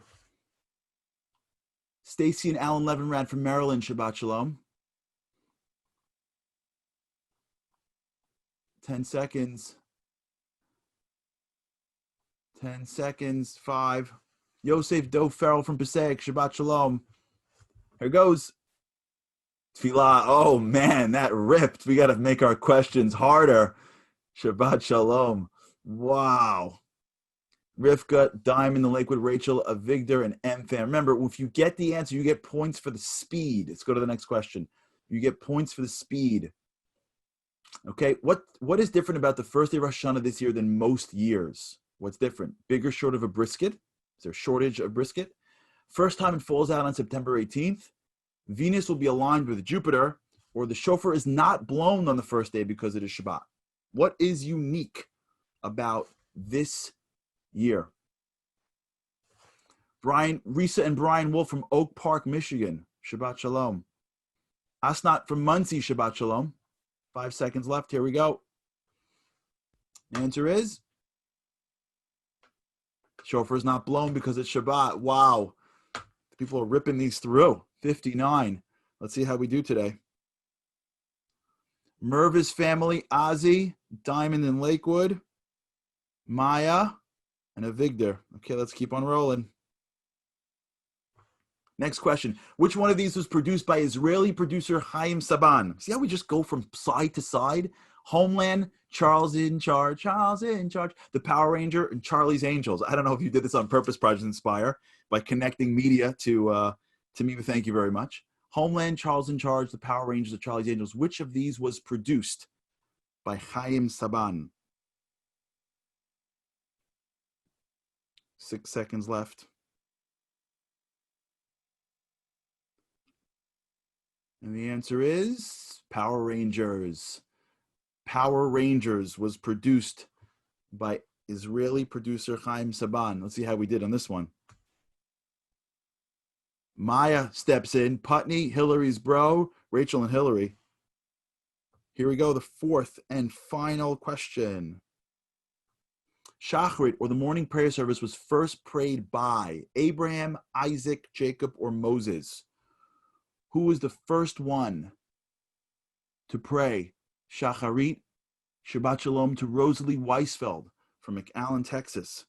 Stacy and Alan Levinrad from Maryland, Shabbat Shalom. 10 seconds. 10 seconds. 5. Yosef Doe Farrell from Passaic, Shabbat Shalom. Here goes. Tfilah. Oh, man, that ripped. We got to make our questions harder. Shabbat Shalom. Wow. Rivka, Diamond, the Lakewood, Rachel, Avigdor, and M-Fan. Remember, if you get the answer, you get points for the speed. Let's go to the next question. You get points for the speed. Okay, what is different about the first day of Rosh Hashanah this year than most years? What's different? Bigger short of a brisket? Is there a shortage of brisket? First time it falls out on September 18th. Venus will be aligned with Jupiter, or the shofar is not blown on the first day because it is Shabbat. What is unique about this year? Risa and Brian Wolf from Oak Park, Michigan, Shabbat Shalom. Asnat from Muncie, Shabbat Shalom. 5 seconds left. Here we go. The answer is shofar is not blown because it's Shabbat. Wow. People are ripping these through. 59. Let's see how we do today. Mervis family, Ozzy, Diamond in Lakewood, Maya, and Avigdor. Okay, let's keep on rolling. Next question. Which one of these was produced by Israeli producer Chaim Saban? See how we just go from side to side? Homeland, Charles in Charge, The Power Ranger, and Charlie's Angels. I don't know if you did this on purpose, Project Inspire, by connecting media to me, but thank you very much. Homeland, Charles in Charge, The Power Rangers, or Charlie's Angels. Which of these was produced by Chaim Saban? 6 seconds left. And the answer is Power Rangers. Power Rangers was produced by Israeli producer Chaim Saban. Let's see how we did on this one. Maya steps in. Putney, Hillary's bro, Rachel and Hillary. Here we go, the fourth and final question. Shacharit, or the morning prayer service, was first prayed by Abraham, Isaac, Jacob, or Moses. Who was the first one to pray Shacharit? Shabbat Shalom to Rosalie Weisfeld from McAllen, Texas.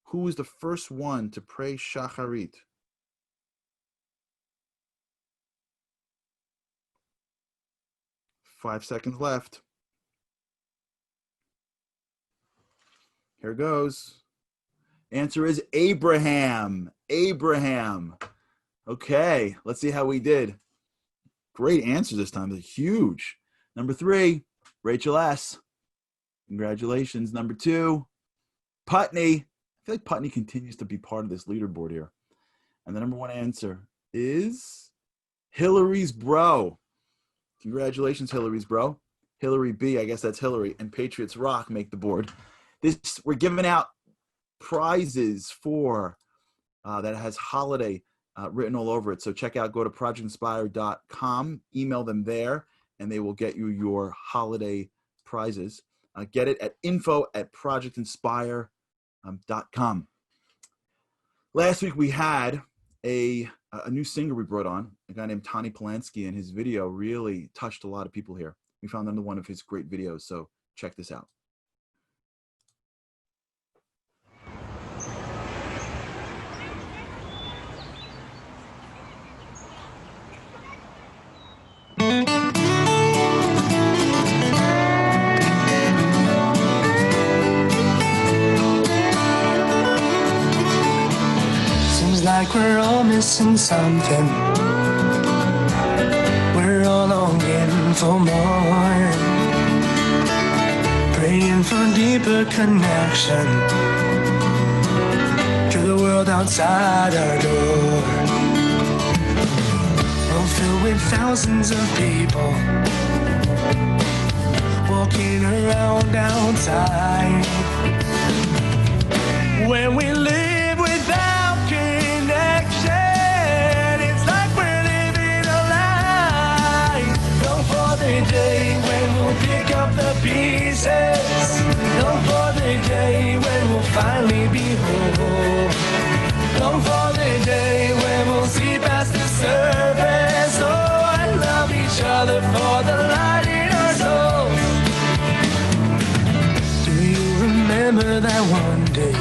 Who was the first one to pray Shacharit? Five seconds left. Here goes. Answer is Abraham. Abraham. Okay, let's see how we did. Great answers this time. They're huge. Number 3, Rachel S. Congratulations. Number 2, Putney. I feel like Putney continues to be part of this leaderboard here. And the number 1 answer is Hillary's bro. Congratulations, Hillary's bro. Hillary B, I guess that's Hillary, and Patriots Rock make the board. We're giving out prizes for that has holiday written all over it. So check out, go to projectinspire.com, email them there, and they will get you your holiday prizes. Get it at info@projectinspire.com. Last week we had a new singer we brought on, a guy named Tony Polanski, and his video really touched a lot of people here. We found another one of his great videos, so check this out.
Seems like we're all missing something. We're all longing for more, praying for deeper connection to the world outside our door. We're filled with thousands of people walking around outside. When we live without connection, it's like we're living a lie. Long for the day when we'll pick up the pieces. Long for the day when we'll finally be whole. Long for the day when we'll see past the surface. Oh, I love each other for the light in our souls. Do you remember that one day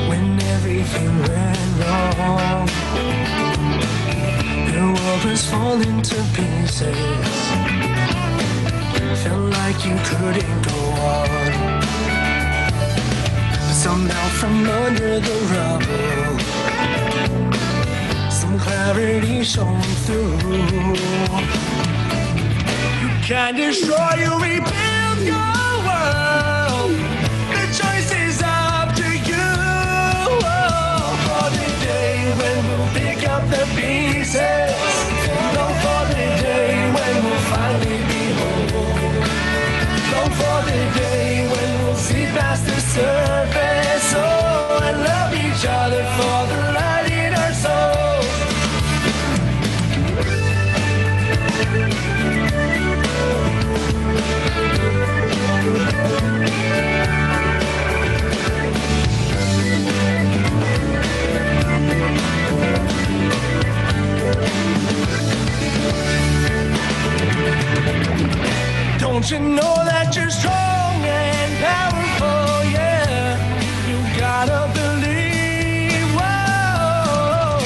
when everything went wrong? The world was falling to pieces. Felt like you couldn't go on. But somehow from under the rubble, some clarity shone through. You can destroy, you rebuild your world. The choice is up to you. Oh, for the day when we'll pick up the pieces. Long for the day when we'll finally be whole. Long for the day when we'll see past the surface. Oh, and love each other for the light in our souls. Don't you know that you're strong and powerful, yeah? You gotta believe, whoa.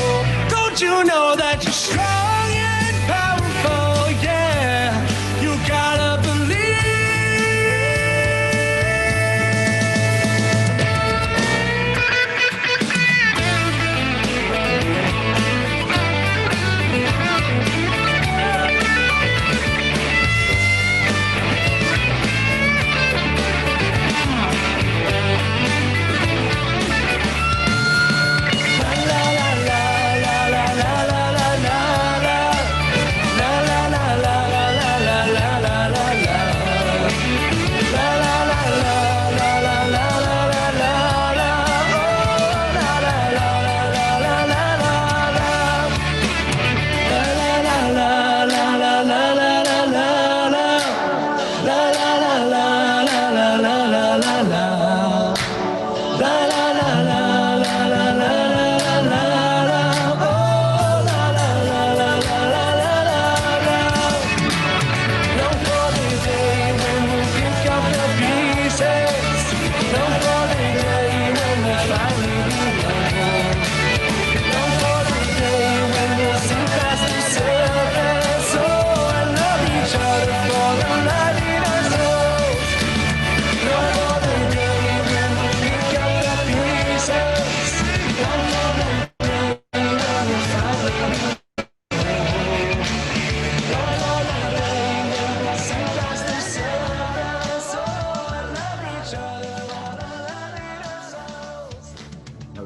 Don't you know that you're strong and powerful, yeah? You gotta believe.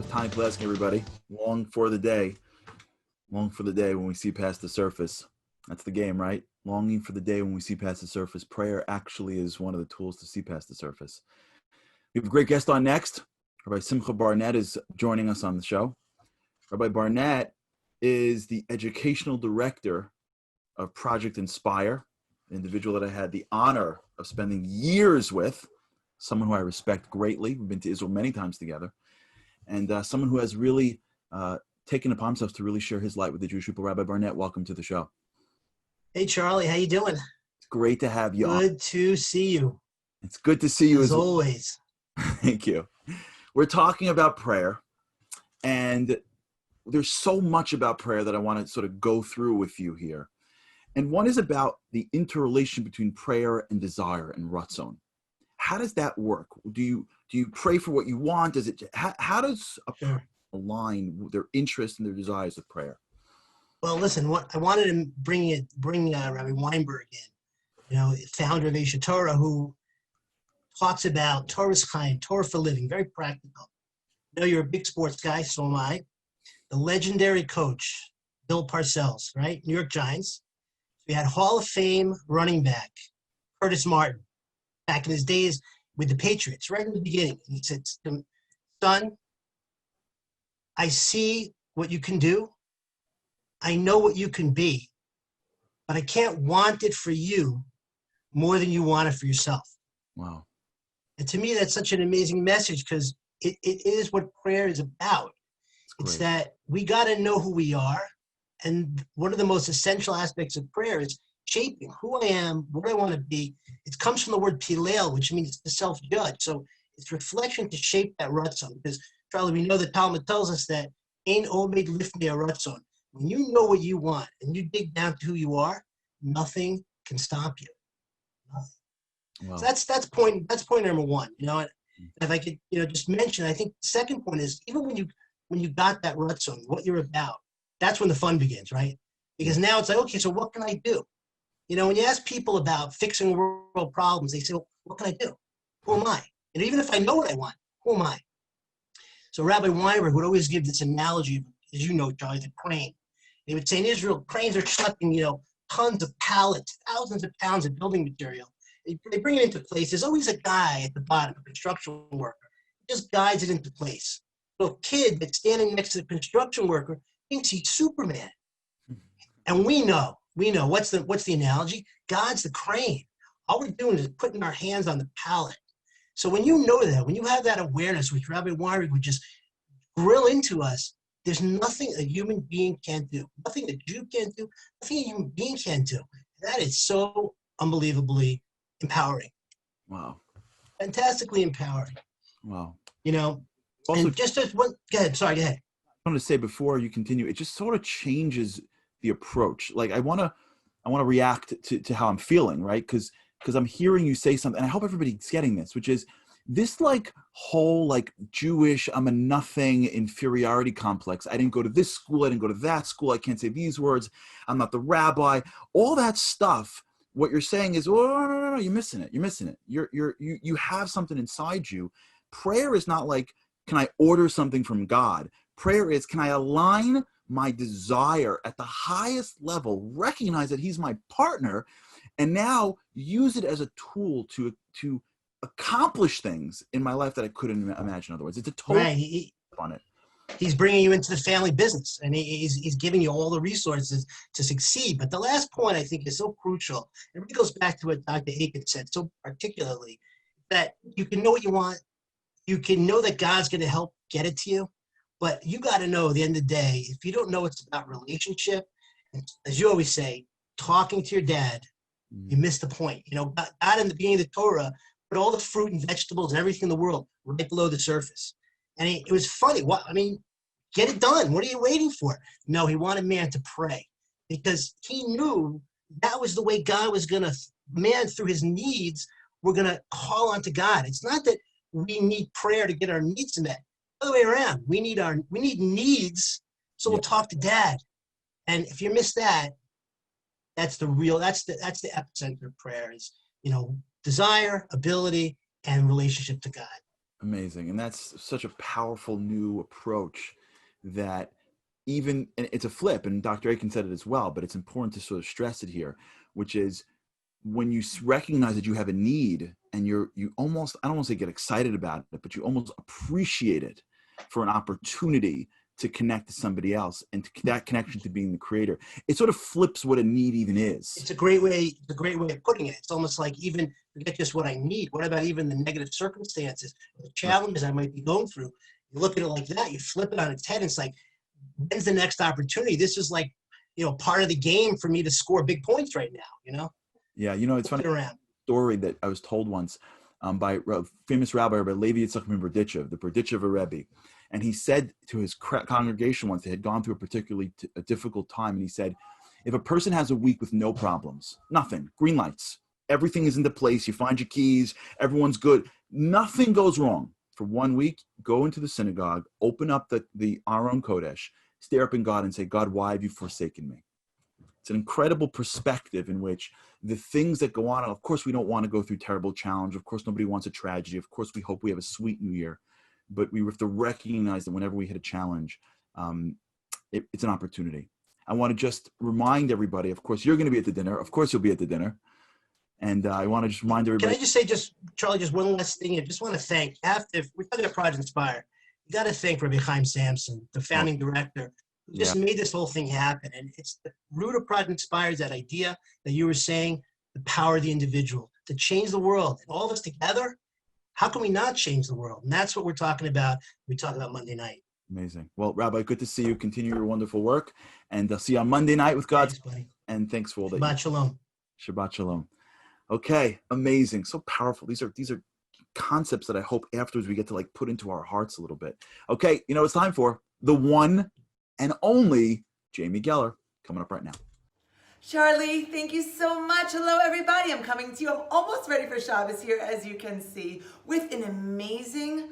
Tony Polanski, everybody. Long for the day when we see past the surface. That's the game, right? Longing for the day when we see past the surface. Prayer actually is one of the tools to see past the surface. We have a great guest on next. Rabbi Simcha Barnett is joining us on the show. Rabbi Barnett is the educational director of Project Inspire, an individual that I had the honor of spending years with, someone who I respect greatly. We've been to Israel many times together, and someone who has really taken upon himself to really share his light with the Jewish people. Rabbi Barnett, welcome to the show.
Hey, Charlie, how you doing?
It's great to have you on.
Good to see you.
It's good to see you
as always.
Thank you. We're talking about prayer, and there's so much about prayer that I want to sort of go through with you here. And one is about the interrelation between prayer and desire and ratzon. How does that work? Do you pray for what you want? How does a person align their interest and their desires with prayer?
Well, listen, what I wanted to bring Rabbi Weinberg in, founder of Asia Torah, who talks about Torah's Chaim, Torah for living, very practical. I know you're a big sports guy, so am I. The legendary coach, Bill Parcells, right? New York Giants. We had Hall of Fame running back, Curtis Martin, back in his days with the Patriots, right in the beginning. And he said, son, I see what you can do. I know what you can be, but I can't want it for you more than you want it for yourself.
Wow.
And to me, that's such an amazing message, because it is what prayer is about. It's that we got to know who we are. And one of the most essential aspects of prayer is shaping who I am, what I want to be. It comes from the word pilel, which means to self-judge. So it's reflection to shape that ratzon. Because, Charlie, we know the Talmud tells us that ein omed lifnei ratzon. When you know what you want and you dig down to who you are, nothing can stop you. Nothing. Wow. So that's point number one. And if I could, just mention, I think the second point is, even when you got that ratzon, what you're about, that's when the fun begins, right? Because now it's like, okay, so what can I do? When you ask people about fixing world problems, they say, well, what can I do? Who am I? And even if I know what I want, who am I? So Rabbi Weinberg would always give this analogy, as you know, Charlie, the crane. They would say in Israel, cranes are trucking, tons of pallets, thousands of pounds of building material. They bring it into place. There's always a guy at the bottom, a construction worker, who just guides it into place. So a kid that's standing next to the construction worker thinks he's Superman. And we know, what's the analogy? God's the crane. All we're doing is putting our hands on the pallet. So when you know that, when you have that awareness, which Rabbi Weinberg would just grill into us, there's nothing a human being can't do. Nothing a Jew can't do. Nothing a human being can do. That is so unbelievably empowering.
Wow.
Fantastically empowering.
Wow.
Also, and just as one, go ahead. Sorry, go ahead.
I want to say before you continue, it just sort of changes the approach. Like I want to react to how I'm feeling, right? Because I'm hearing you say something, and I hope everybody's getting this, which is this whole Jewish, I'm a nothing inferiority complex. I didn't go to this school. I didn't go to that school. I can't say these words. I'm not the rabbi. All that stuff. What you're saying is, oh, no, you're missing it. You're missing it. You have something inside you. Prayer is not like, can I order something from God? Prayer is, can I align my desire at the highest level, recognize that he's my partner, and now use it as a tool to accomplish things in my life that I couldn't imagine otherwise. It's a total on it.
He's bringing you into the family business, and he's giving you all the resources to succeed. But the last point I think is so crucial. It really goes back to what Dr. Aiken said so particularly, that you can know what you want. You can know that God's going to help get it to you. But you got to know at the end of the day, if you don't know it's about relationship, as you always say, talking to your dad, you miss the point. God in the beginning of the Torah put all the fruit and vegetables and everything in the world right below the surface. And it was funny. Get it done. What are you waiting for? No, he wanted man to pray, because he knew that was the way God was going to, man through his needs, we're going to call on to God. It's not that we need prayer to get our needs met. The other way around. We need needs, so we'll talk to dad. And if you miss that, that's the epicenter of prayer is, desire, ability, and relationship to God.
Amazing. And that's such a powerful new approach that and it's a flip, and Dr. Aiken said it as well, but it's important to sort of stress it here, which is when you recognize that you have a need and you almost, I don't want to say get excited about it, but you almost appreciate it for an opportunity to connect to somebody else and that connection to being the creator. It sort of flips what a need even is.
It's a great way of putting it. It's almost like even forget just what I need. What about even the negative circumstances, the challenges I might be going through? You look at it like that, you flip it on its head, and it's like, when's the next opportunity? This is like, part of the game for me to score big points right now,
Yeah, it's funny. Story that I was told once by a famous rabbi, Rabbi Levi Yitzchak min Berdichev, the Berdichev Rebbe. And he said to his congregation once, they had gone through a particularly difficult time, and he said, if a person has a week with no problems, nothing, green lights, everything is into place, you find your keys, everyone's good, nothing goes wrong. For 1 week, go into the synagogue, open up the Aron Kodesh, stare up in God and say, God, why have you forsaken me? It's an incredible perspective in which the things that go on, of course, we don't want to go through terrible challenge. Of course, nobody wants a tragedy. Of course, we hope we have a sweet new year. But we have to recognize that whenever we hit a challenge, it's an opportunity. I want to just remind everybody, of course, you're going to be at the dinner. Of course, you'll be at the dinner. And I want to just remind everybody.
Can I just say, Charlie, just one last thing? I just want to thank, we're talking about Project Inspire, you got to thank Rabbi Chaim Samson, the founding director, who just made this whole thing happen. And it's the root of Project Inspire is that idea that you were saying, the power of the individual, to change the world. And all of us together, how can we not change the world? And that's what we're talking about. We talk about Monday night.
Amazing. Well, Rabbi, good to see you. Continue your wonderful work. And I'll see you on Monday night with God.
Thanks, buddy.
And thanks for all that.
Shabbat shalom.
Shabbat shalom. Okay, amazing. So powerful. These are concepts that I hope afterwards we get to put into our hearts a little bit. Okay, it's time for the one and only Jamie Geller coming up right now.
Charlie, thank you so much. Hello, everybody. I'm coming to you. I'm almost ready for Shabbos here, as you can see, with an amazing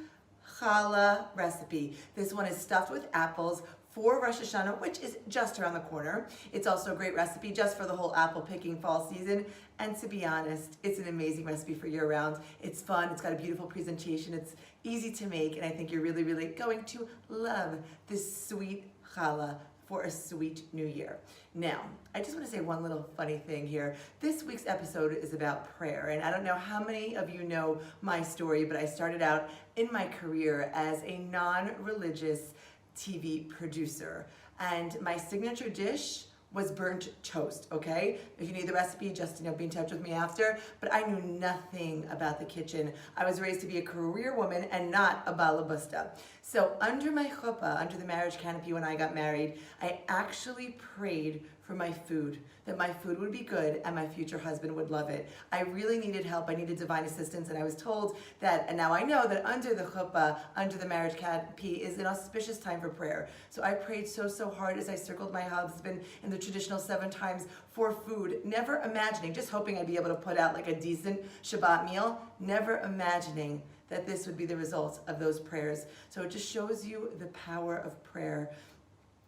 challah recipe. This one is stuffed with apples for Rosh Hashanah, which is just around the corner. It's also a great recipe just for the whole apple picking fall season. And to be honest, it's an amazing recipe for year round. It's fun. It's got a beautiful presentation. It's easy to make. And I think you're really, really going to love this sweet challah for a sweet new year. Now, I just want to say one little funny thing here. This week's episode is about prayer, and I don't know how many of you know my story, but I started out in my career as a non-religious TV producer, and my signature dish was burnt toast, okay? If you need the recipe, just be in touch with me after. But I knew nothing about the kitchen. I was raised to be a career woman and not a balabusta. So under my chuppah, under the marriage canopy when I got married, I actually prayed for my food, that my food would be good and my future husband would love it. I really needed help. I needed divine assistance, and I was told that, and now I know that under the chuppah, under the marriage canopy, is an auspicious time for prayer. So I prayed so hard as I circled my husband in the traditional 7 times for food, never imagining, just hoping I'd be able to put out a decent Shabbat meal, never imagining that this would be the result of those prayers. So it just shows you the power of prayer.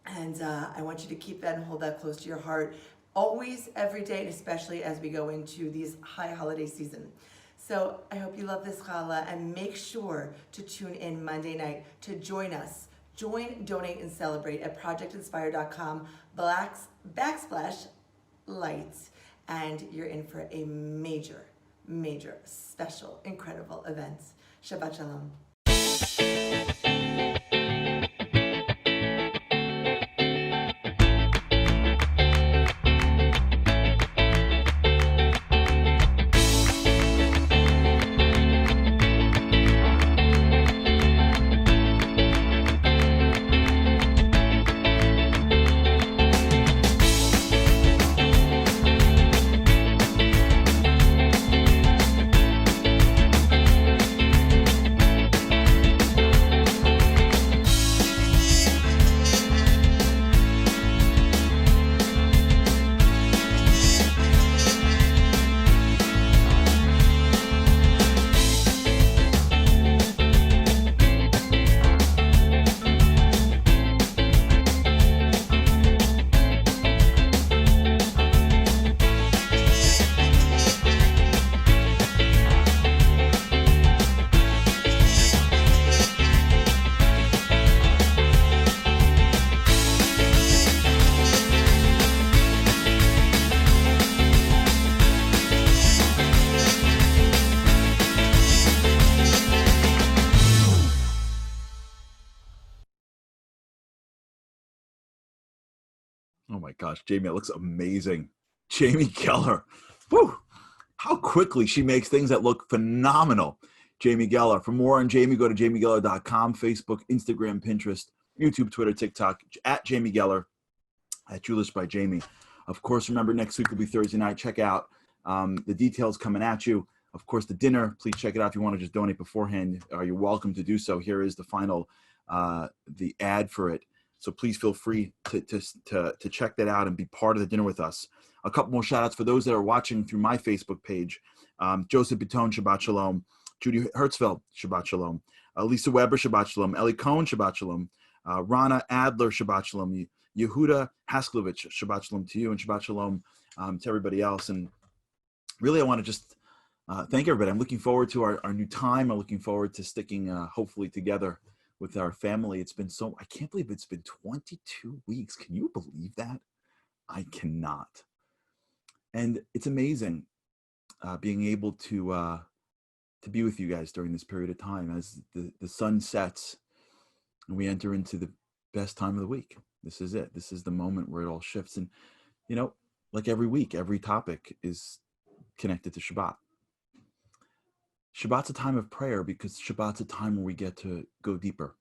And I want you to keep that and hold that close to your heart, always, every day, and especially as we go into these high holiday season. So I hope you love this challah, and make sure to tune in Monday night to join us. Join, donate, and celebrate at projectinspire.com/lights, and you're in for a major, special, incredible event. Shabbat shalom.
Oh my gosh, Jamie, it looks amazing. Jamie Geller. Woo! How quickly she makes things that look phenomenal. Jamie Geller. For more on Jamie, go to jamiegeller.com, Facebook, Instagram, Pinterest, YouTube, Twitter, TikTok, at Jamie Geller, at Julius by Jamie. Of course, remember, next week will be Thursday night. Check out the details coming at you. Of course, the dinner, please check it out. If you want to just donate beforehand, you're welcome to do so. Here is the final, the ad for it. So please feel free to check that out and be part of the dinner with us. A couple more shout outs for those that are watching through my Facebook page. Joseph Bitone, Shabbat Shalom. Judy Hertzfeld, Shabbat Shalom. Lisa Weber, Shabbat Shalom. Ellie Cohen, Shabbat Shalom. Rana Adler, Shabbat Shalom. Yehuda Hasklovich, Shabbat Shalom to you, and Shabbat Shalom to everybody else. And really, I want to just thank everybody. I'm looking forward to our new time. I'm looking forward to sticking, hopefully, together with our family. It's been I can't believe it's been 22 weeks. Can you believe that? I cannot. And it's amazing being able to be with you guys during this period of time as the sun sets and we enter into the best time of the week. This is it. This is the moment where it all shifts. And, you know, like every week, every topic is connected to Shabbat. Shabbat's a time of prayer because Shabbat's a time where we get to go deeper.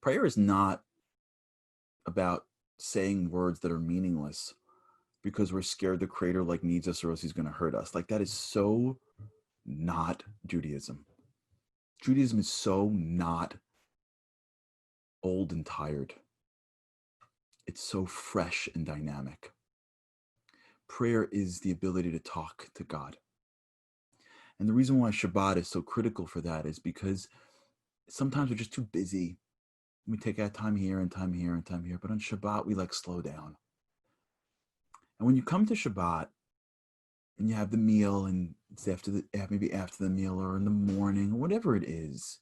Prayer is not about saying words that are meaningless because we're scared the Creator needs us or else he's going to hurt us. That is so not Judaism. Judaism is so not old and tired. It's so fresh and dynamic. Prayer is the ability to talk to God. And the reason why Shabbat is so critical for that is because sometimes we're just too busy. We take our time here and time here and time here. But on Shabbat, we slow down. And when you come to Shabbat and you have the meal and it's maybe after the meal or in the morning or whatever it is,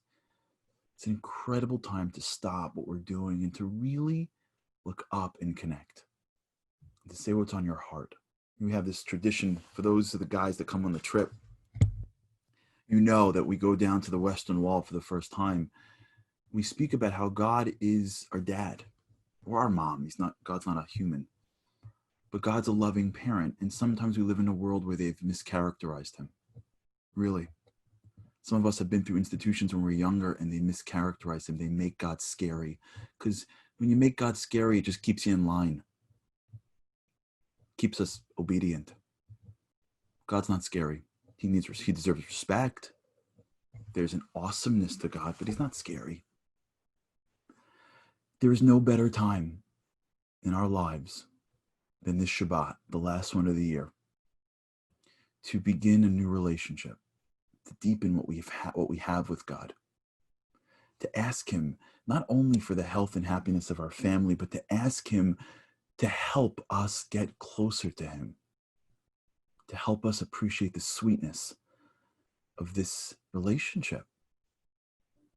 it's an incredible time to stop what we're doing and to really look up and connect, to say what's on your heart. We have this tradition for those of the guys that come on the trip. You know that we go down to the Western Wall for the first time. We speak about how God is our dad or our mom. God's not a human, but God's a loving parent. And sometimes we live in a world where they've mischaracterized him. Really. Some of us have been through institutions when we were younger and they mischaracterize him. They make God scary. Because when you make God scary, it just keeps you in line. Keeps us obedient. God's not scary. He deserves respect. There's an awesomeness to God, but he's not scary. There is no better time in our lives than this Shabbat, the last one of the year, to begin a new relationship, to deepen what we have with God, to ask him not only for the health and happiness of our family, but to ask him to help us get closer to him, to help us appreciate the sweetness of this relationship,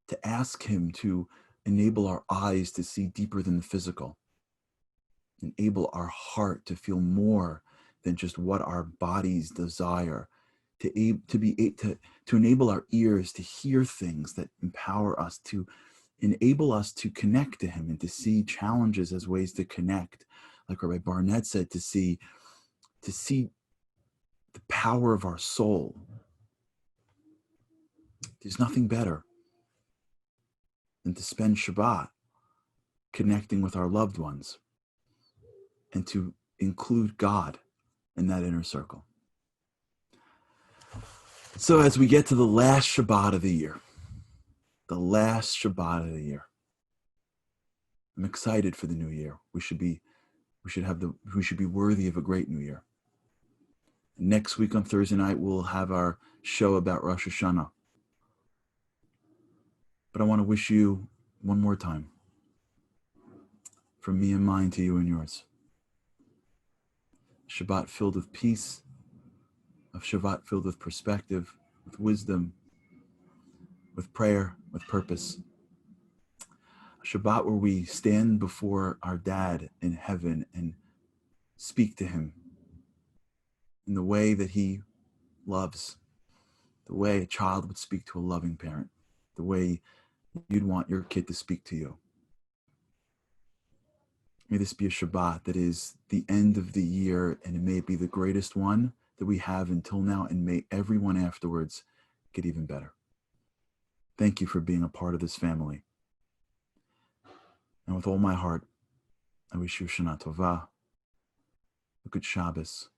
to ask him to enable our eyes to see deeper than the physical, enable our heart to feel more than just what our bodies desire, to enable our ears to hear things that empower us, to enable us to connect to him and to see challenges as ways to connect. Like Rabbi Barnett said, to see the power of our soul. There's nothing better than to spend Shabbat connecting with our loved ones and to include God in that inner circle. So as we get to the last Shabbat of the year, I'm excited for the new year. We should be worthy of a great new year. Next week on Thursday night, we'll have our show about Rosh Hashanah. But I want to wish you one more time, from me and mine to you and yours, Shabbat filled with peace, a Shabbat filled with perspective, with wisdom, with prayer, with purpose. A Shabbat where we stand before our dad in heaven and speak to him in the way that he loves, the way a child would speak to a loving parent, the way you'd want your kid to speak to you. May this be a Shabbat that is the end of the year, and it may be the greatest one that we have until now, and may everyone afterwards get even better. Thank you for being a part of this family. And with all my heart, I wish you Shana Tova, a good Shabbos,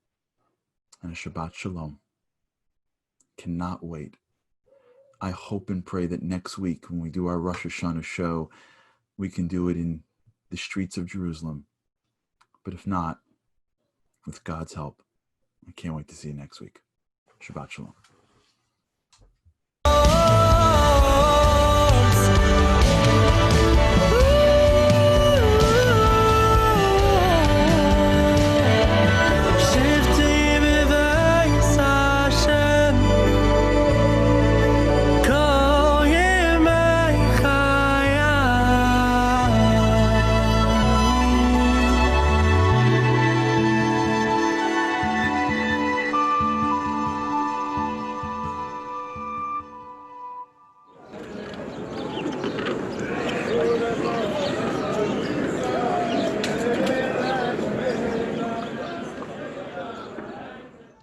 and a Shabbat Shalom. Cannot wait. I hope and pray that next week when we do our Rosh Hashanah show, we can do it in the streets of Jerusalem. But if not, with God's help, I can't wait to see you next week. Shabbat Shalom.